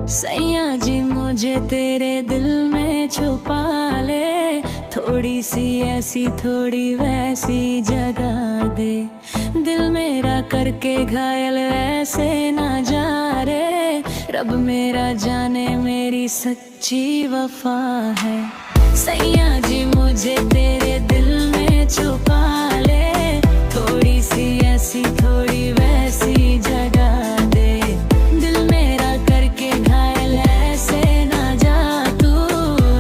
सैया जी मुझे तेरे दिल में छुपा ले, थोड़ी सी ऐसी थोड़ी वैसी जगह दे। दिल मेरा करके घायल ऐसे ना जा रे, रब मेरा जाने मेरी सच्ची वफा है। सैया जी मुझे तेरे दिल में छुपा ले, थोड़ी सी ऐसी थोड़ी वैसी जगह दे। दिल मेरा करके घायल ऐसे ना जा तू,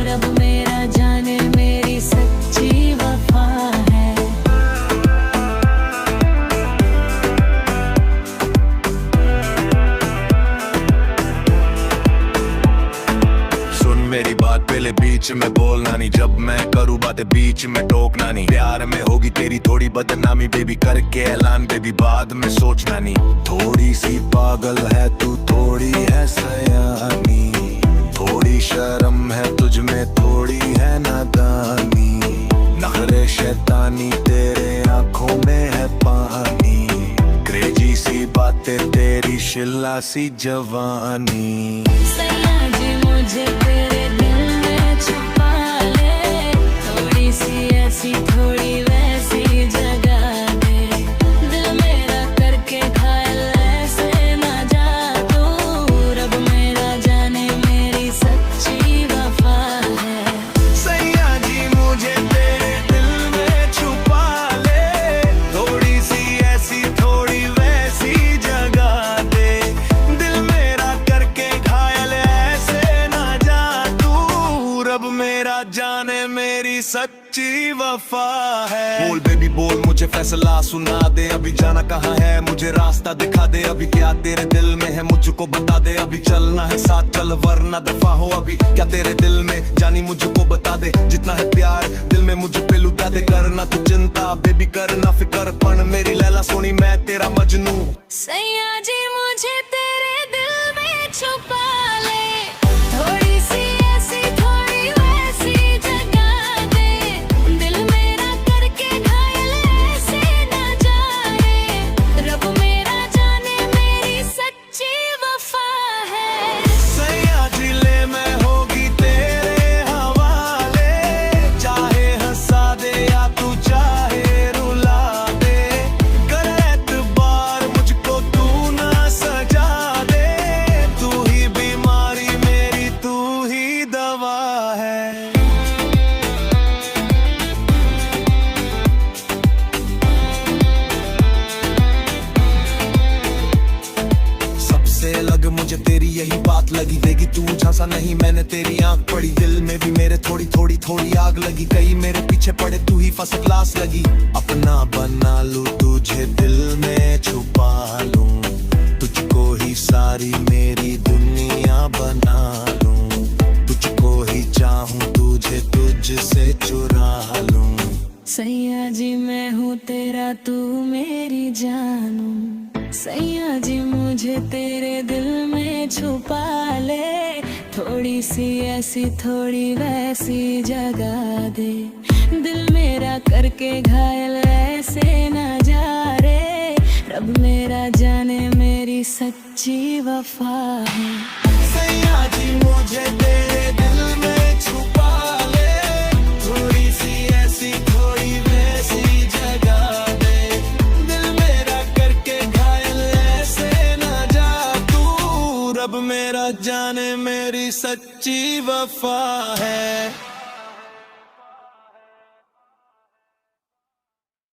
रब मेरा जाने मेरी सच्ची वफा है। सुन मेरी बात पहले बीच में बोलना नहीं, जब मैं करूँ बातें बीच में टोकना नहीं। प्यार में होगी तेरी थोड़ी बदनामी बेबी, करके ऐलान बेबी बाद में सोचना नहीं। थोड़ी सी पागल है तू, थोड़ी है सयानी, थोड़ी शर्म है तुझ में, थोड़ी है नादानी। नखरे शैतानी तेरे आंखों में है पानी, क्रेजी सी बातें तेरी शिल्ला सी जवानी। सैया जी मुझे तेरे दिल में छुपा ले, थोड़ी सी ऐसी थोड़ी वैसी जगह दे। दिल मेरा करके घायल ऐसे ना जा तू, रब मेरा जाने मेरी सच्ची वफा है। सैया जी मुझे तेरे दिल में छुपा ले, थोड़ी सी ऐसी थोड़ी वैसी जगह दे। दिल मेरा करके घायल ऐसे ना जा तू, रब मेरा जाने मेरी सच्ची वफा है। बोल बेबी बोल, मुझे फैसला सुना दे। अभी जाना कहाँ है मुझे रास्ता दिखा दे। अभी क्या तेरे दिल में है मुझको बता दे। अभी चलना है साथ चल वरना दफा हो। अभी क्या तेरे दिल में जानी मुझको बता दे। जितना है प्यार दिल में मुझ पे लुटा दे। करना तू चिंता बेबी करना फिकर, पण मेरी लैला सोनी मैं तेरा मजनू। सैया जी मुझे तेरे दिल में छुपा ले, थोड़ी सी ऐसी थोड़ी वैसी जगह दे। दिल मेरा करके घायल ऐसे ना जा रे, रब मेरा जाने मेरी सच्ची वफा है। सैया जी ले मैं होगी तेरे हवाले, चाहे हंसा दे या तू चाहे रुला दे। कर एतबार मुझको तू ना सजा दे, तू ही बीमारी मेरी तू ही दवा है। सबसे अलग मुझे तेरी यही बात लगी, देगी तू झांसा नहीं मैंने तेरी आंख पड़ी। दिल में भी मेरे थोड़ी थोड़ी थोड़ी आग लगी, कई मेरे पीछे पड़े तू ही फर्स्ट क्लास लगी। अपना बना लूं तुझे दिल में छुपा लूं, तुझको ही सारी मेरी दुनिया बना लूं। तुझको ही चाहूं तुझे तुझसे चुरा लूं। सैया जी मैं हूँ तेरा तू मेरी जानू। सैया जी मुझे तेरे दिल में छुपा ले, थोड़ी सी ऐसी थोड़ी वैसी जगह दे। दिल मेरा करके घायल ऐसे ना जा रे, रब मेरा जाने मेरी सच्ची वफा है। सैया जी मुझे तेरे दिल में छुपा ले, थोड़ी सी ऐसी थोड़ी वैसी जगह दे। दिल मेरा करके घायल ऐसे ना जा तू, रब मेरा जाने मेरी सच्ची वफा है।